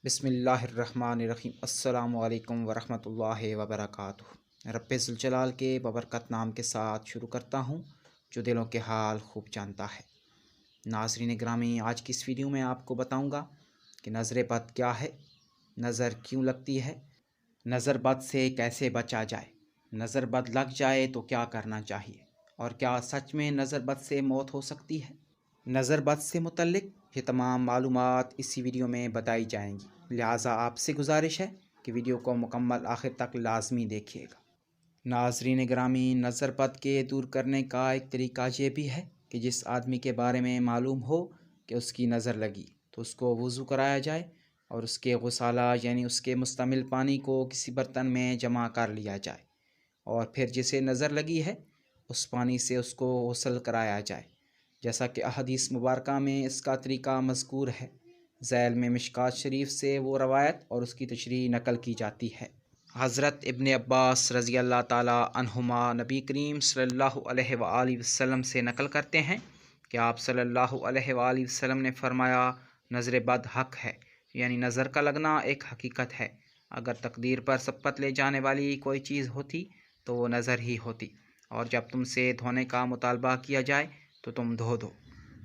بسم اللہ الرحمن الرحیم۔ السلام علیکم ورحمۃ اللہ وبرکاتہ۔ رب ذوالجلال کے ببرکت نام کے ساتھ شروع کرتا ہوں جو دلوں کے حال خوب جانتا ہے۔ ناظرین گرامی، آج کی اس ویڈیو میں آپ کو بتاؤں گا کہ نظر بد کیا ہے، نظر کیوں لگتی ہے، نظر بد سے کیسے بچا جائے، نظر بد لگ جائے تو کیا کرنا چاہیے، اور کیا سچ میں نظر بد سے موت ہو سکتی ہے۔ نظر بد سے متعلق یہ تمام معلومات اسی ویڈیو میں بتائی جائیں گی، لہٰذا آپ سے گزارش ہے کہ ویڈیو کو مکمل آخر تک لازمی دیکھیے گا۔ ناظرین گرامی، نظر بد کے دور کرنے کا ایک طریقہ یہ بھی ہے کہ جس آدمی کے بارے میں معلوم ہو کہ اس کی نظر لگی تو اس کو وضو کرایا جائے اور اس کے غسالہ یعنی اس کے مستعمل پانی کو کسی برتن میں جمع کر لیا جائے، اور پھر جسے نظر لگی ہے اس پانی سے اس کو غسل کرایا جائے، جیسا کہ احادیث مبارکہ میں اس کا طریقہ مذکور ہے۔ ذیل میں مشکات شریف سے وہ روایت اور اس کی تشریح نقل کی جاتی ہے۔ حضرت ابن عباس رضی اللہ تعالیٰ عنہما نبی کریم صلی اللہ علیہ وآلہ وسلم سے نقل کرتے ہیں کہ آپ صلی اللہ علیہ وآلہ وسلم نے فرمایا، نظر بد حق ہے، یعنی نظر کا لگنا ایک حقیقت ہے۔ اگر تقدیر پر سبقت لے جانے والی کوئی چیز ہوتی تو وہ نظر ہی ہوتی، اور جب تم سے دھونے کا مطالبہ کیا جائے تو تم دھو دو۔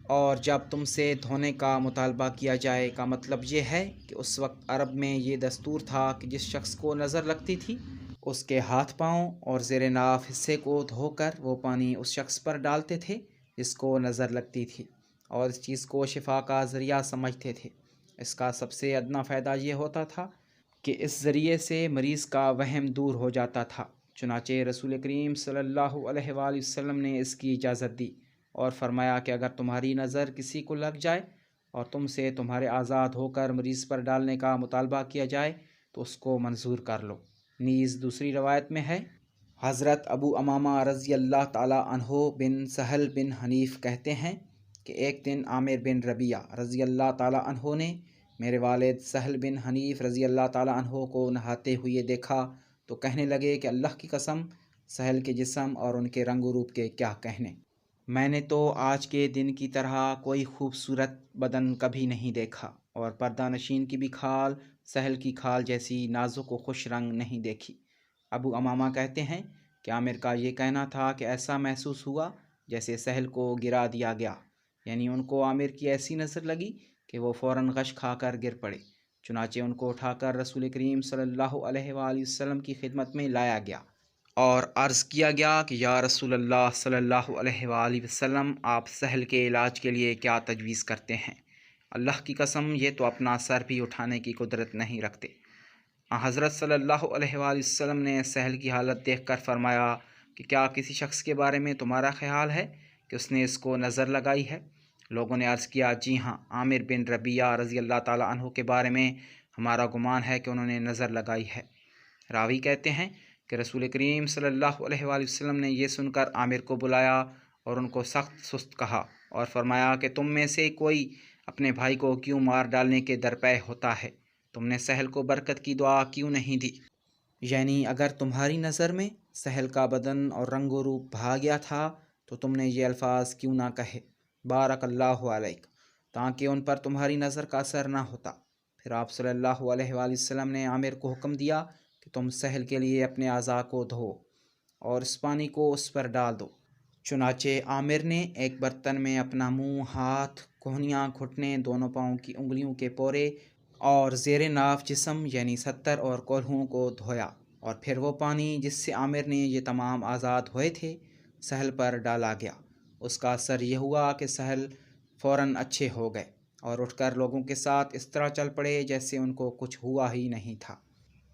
اور جب تم سے دھونے کا مطالبہ کیا جائے کا مطلب یہ ہے کہ اس وقت عرب میں یہ دستور تھا کہ جس شخص کو نظر لگتی تھی اس کے ہاتھ پاؤں اور زیر ناف حصے کو دھو کر وہ پانی اس شخص پر ڈالتے تھے جس کو نظر لگتی تھی، اور اس چیز کو شفا کا ذریعہ سمجھتے تھے۔ اس کا سب سے ادنا فائدہ یہ ہوتا تھا کہ اس ذریعے سے مریض کا وہم دور ہو جاتا تھا۔ چنانچہ رسول کریم صلی اللہ علیہ وآلہ وسلم نے اس کی اجازت دی اور فرمایا کہ اگر تمہاری نظر کسی کو لگ جائے اور تم سے تمہارے آزاد ہو کر مریض پر ڈالنے کا مطالبہ کیا جائے تو اس کو منظور کر لو۔ نیز دوسری روایت میں ہے، حضرت ابو امامہ رضی اللہ تعالیٰ عنہ بن سہل بن حنیف کہتے ہیں کہ ایک دن عامر بن ربیعہ رضی اللہ تعالیٰ عنہ نے میرے والد سہل بن حنیف رضی اللہ تعالیٰ عنہ کو نہاتے ہوئے دیکھا تو کہنے لگے کہ اللہ کی قسم، سہل کے جسم اور ان کے رنگ و روپ کے کیا کہنے، میں نے تو آج کے دن کی طرح کوئی خوبصورت بدن کبھی نہیں دیکھا، اور پردہ نشین کی بھی کھال سہل کی کھال جیسی نازک و خوش رنگ نہیں دیکھی۔ ابو امامہ کہتے ہیں کہ عامر کا یہ کہنا تھا کہ ایسا محسوس ہوا جیسے سہل کو گرا دیا گیا، یعنی ان کو عامر کی ایسی نظر لگی کہ وہ فوراً غش کھا کر گر پڑے۔ چنانچہ ان کو اٹھا کر رسول کریم صلی اللہ علیہ وآلہ وسلم کی خدمت میں لایا گیا اور عرض کیا گیا کہ یا رسول اللہ صلی اللہ علیہ وآلہ وسلم، آپ سہل کے علاج کے لیے کیا تجویز کرتے ہیں؟ اللہ کی قسم، یہ تو اپنا سر بھی اٹھانے کی قدرت نہیں رکھتے۔ حضرت صلی اللہ علیہ وآلہ وسلم نے سہل کی حالت دیکھ کر فرمایا کہ کیا کسی شخص کے بارے میں تمہارا خیال ہے کہ اس نے اس کو نظر لگائی ہے؟ لوگوں نے عرض کیا، جی ہاں، عامر بن ربیعہ رضی اللہ تعالیٰ عنہ کے بارے میں ہمارا گمان ہے کہ انہوں نے نظر لگائی ہے۔ راوی کہتے ہیں کہ رسول کریم صلی اللہ علیہ وآلہ وسلم نے یہ سن کر عامر کو بلایا اور ان کو سخت سست کہا اور فرمایا کہ تم میں سے کوئی اپنے بھائی کو کیوں مار ڈالنے کے درپے ہوتا ہے؟ تم نے سہل کو برکت کی دعا کیوں نہیں دی؟ یعنی اگر تمہاری نظر میں سہل کا بدن اور رنگ و روپ بھا گیا تھا تو تم نے یہ الفاظ کیوں نہ کہے، بارک اللہ علیک، تاکہ ان پر تمہاری نظر کا اثر نہ ہوتا۔ پھر آپ صلی اللہ علیہ وآلہ وسلم نے عامر کو حکم دیا کہ تم سہل کے لیے اپنے اعضاء کو دھو اور اس پانی کو اس پر ڈال دو۔ چنانچہ عامر نے ایک برتن میں اپنا منہ، ہاتھ، کہنیاں، گھٹنے، دونوں پاؤں کی انگلیوں کے پورے اور زیر ناف جسم یعنی ستر اور کولہوں کو دھویا، اور پھر وہ پانی جس سے عامر نے یہ تمام آزاد ہوئے تھے سہل پر ڈالا گیا۔ اس کا اثر یہ ہوا کہ سہل فوراً اچھے ہو گئے اور اٹھ کر لوگوں کے ساتھ اس طرح چل پڑے جیسے ان کو کچھ ہوا ہی نہیں تھا۔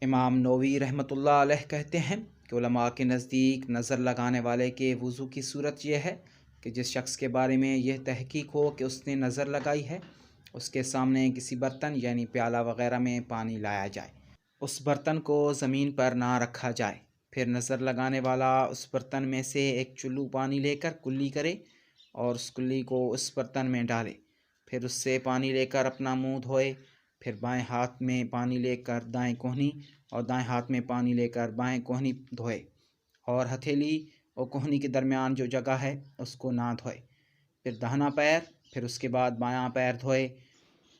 امام نووی رحمۃ اللہ علیہ کہتے ہیں کہ علماء کے نزدیک نظر لگانے والے کے وضو کی صورت یہ ہے کہ جس شخص کے بارے میں یہ تحقیق ہو کہ اس نے نظر لگائی ہے اس کے سامنے کسی برتن یعنی پیالہ وغیرہ میں پانی لایا جائے، اس برتن کو زمین پر نہ رکھا جائے، پھر نظر لگانے والا اس برتن میں سے ایک چلو پانی لے کر کلی کرے اور اس کلی کو اس برتن میں ڈالے، پھر اس سے پانی لے کر اپنا منہ دھوئے، پھر بائیں ہاتھ میں پانی لے کر دائیں کوہنی اور دائیں ہاتھ میں پانی لے کر بائیں کوہنی دھوئے، اور ہتھیلی اور کوہنی کے درمیان جو جگہ ہے اس کو نہ دھوئے، پھر داہنا پیر، پھر اس کے بعد بایاں پیر دھوئے،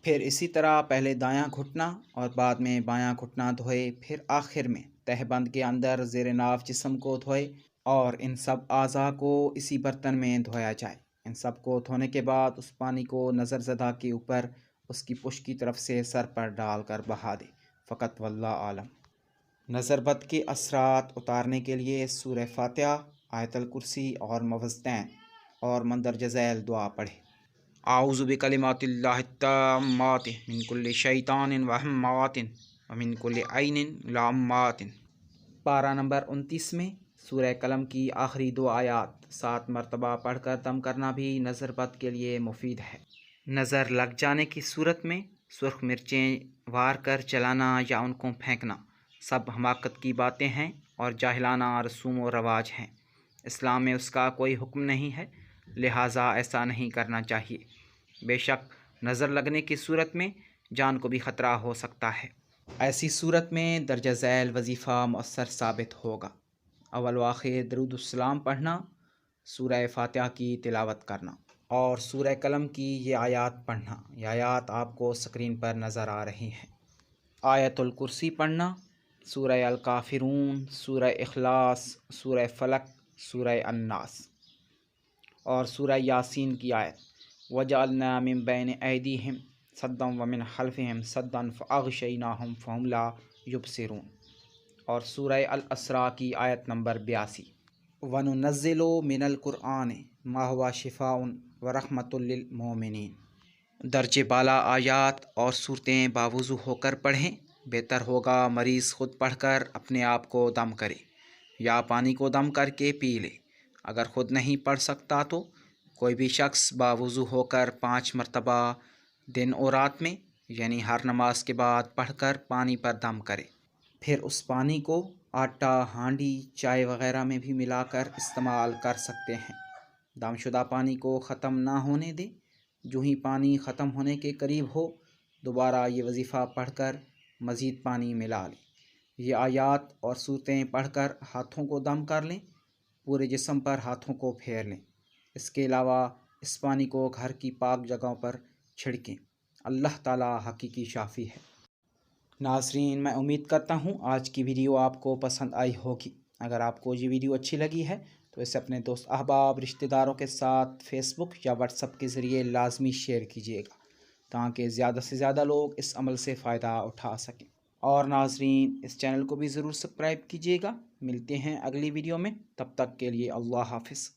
پھر اسی طرح پہلے دایاں گھٹنا اور بعد میں بایاں گھٹنا دھوئے، پھر آخر میں تہہ بند کے اندر زیر ناف جسم کو دھوئے اور ان سب اعضاء کو اسی برتن میں دھویا جائے۔ ان سب کو دھونے کے بعد اس پانی کو نظر زدہ کے اوپر اس کی پشت کی طرف سے سر پر ڈال کر بہا دے، فقط واللہ عالم۔ نظر بد کے اثرات اتارنے کے لیے سورہ فاتحہ، آیت الکرسی اور معوذتین اور مندرجہ ذیل دعا پڑھے۔ اعوذ بکلمات اللہ التامات من کل شیطان وہمات ومن کل عین لامات۔ پارہ نمبر 29 میں سورہ قلم کی آخری 2 آیات 7 مرتبہ پڑھ کر دم کرنا بھی نظر بد کے لیے مفید ہے۔ نظر لگ جانے کی صورت میں سرخ مرچیں وار کر چلانا یا ان کو پھینکنا سب حماقت کی باتیں ہیں اور جاہلانہ رسوم و رواج ہیں۔ اسلام میں اس کا کوئی حکم نہیں ہے، لہٰذا ایسا نہیں کرنا چاہیے۔ بے شک نظر لگنے کی صورت میں جان کو بھی خطرہ ہو سکتا ہے۔ ایسی صورت میں درجہ ذیل وظیفہ مؤثر ثابت ہوگا۔ اول و آخر درود السلام پڑھنا، سورہ فاتحہ کی تلاوت کرنا اور سورہ قلم کی یہ آیات پڑھنا۔ یہ آیات آپ کو اسکرین پر نظر آ رہی ہیں۔ آیت الکرسی پڑھنا، سورہ الکافرون، سورہ اخلاص، سورہ فلق، سورہ الناس اور سورہ یاسین کی آیت وَجَعَلْنَا مِن بَيْنِ أَيْدِيهِمْ سَدًّا وَمِنْ خَلْفِهِمْ سَدًّا فَأَغْشَيْنَاهُمْ فَهُمْ لَا يُبْصِرُونَ اور سورہ الاسراء کی آیت نمبر 82 وَنُنَزِّلُ مِنَ الْقُرْآنِ مَا هُوَ شِفَاءٌ وَرَحْمَةٌ لِّلْمُؤْمِنِينَ۔ درجہ بالا آیات اور صورتیں باوضو ہو کر پڑھیں۔ بہتر ہوگا مریض خود پڑھ کر اپنے آپ کو دم کرے یا پانی کو دم کر کے پی لے۔ اگر خود نہیں پڑھ سکتا تو کوئی بھی شخص باوضو ہو کر 5 مرتبہ دن اور رات میں یعنی ہر نماز کے بعد پڑھ کر پانی پر دم کرے۔ پھر اس پانی کو آٹا، ہانڈی، چائے وغیرہ میں بھی ملا کر استعمال کر سکتے ہیں۔ دم شدہ پانی کو ختم نہ ہونے دیں۔ جو ہی پانی ختم ہونے کے قریب ہو دوبارہ یہ وظیفہ پڑھ کر مزید پانی ملا لیں۔ یہ آیات اور صورتیں پڑھ کر ہاتھوں کو دم کر لیں، پورے جسم پر ہاتھوں کو پھیر لیں۔ اس کے علاوہ اس پانی کو گھر کی پاک جگہوں پر چھڑکیں۔ اللہ تعالیٰ حقیقی شافی ہے۔ ناظرین، میں امید کرتا ہوں آج کی ویڈیو آپ کو پسند آئی ہوگی۔ اگر آپ کو یہ ویڈیو اچھی لگی ہے تو اسے اپنے دوست احباب، رشتہ داروں کے ساتھ فیس بک یا واٹس ایپ کے ذریعے لازمی شیئر کیجیے گا تاکہ زیادہ سے زیادہ لوگ اس عمل سے فائدہ اٹھا سکیں۔ اور ناظرین، اس چینل کو بھی ضرور سبسکرائب کیجیے گا۔ ملتے ہیں اگلی ویڈیو میں، تب تک کے لیے اللہ حافظ۔